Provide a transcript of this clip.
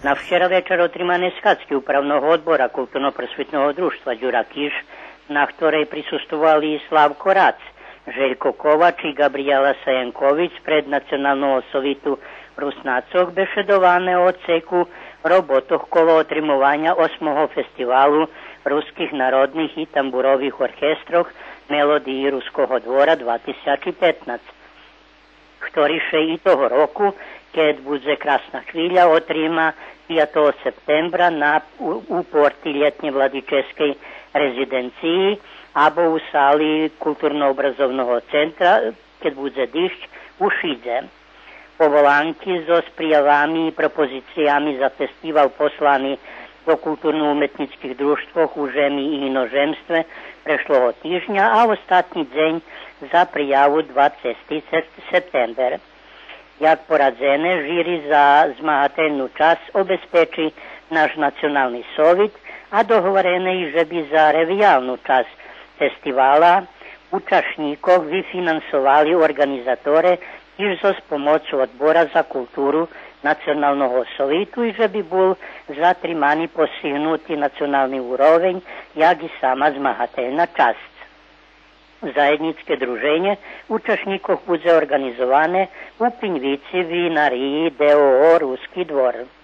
Na včera večer otrimané skacky upravného odbora kulturno-prosvetného društva Đura Kiš, na ktorej prisustovali Slavko Rac, Željko Kovač i Gabriela Sajanković pred nacionalnu osovitu Rusnacog bešedovane o odseku robotoh kolo otrimovanja 8. festivalu ruskih narodnih i tamburovih orkestrov Melodiji Ruskого dvora 2015. Ktorýše i toho roku, keď bude krásna chvíľa, otrima 5. septembra u porti ljetnje vladičeskej rezidenciji abo u sali kulturno-obrazovnog centra, keď bude dišć u Šidze. Povolanki so sprijavami i propozicijami za festival poslani do kulturno-umetnických društvoh u žemi i inozemstve prešloho týždňa a ostatní deň za prijavu 20. september. Jak poradzené, žiri za zmahatelnú časť obezpečí náš nacionálny sovit a dohovorené, že by za reviálnu časť festivala účastníkov vyfinansovali organizatore tiež so s pomocou odbora za kultúru nacionálneho sovitu i že by bol zatrimaný posihnutý nacionálny úroveň, jak i sama zmahatelná časť. Zajednické druženje účastníkov bude organizované u Pinjvici vinariji DOO Ruski dvor.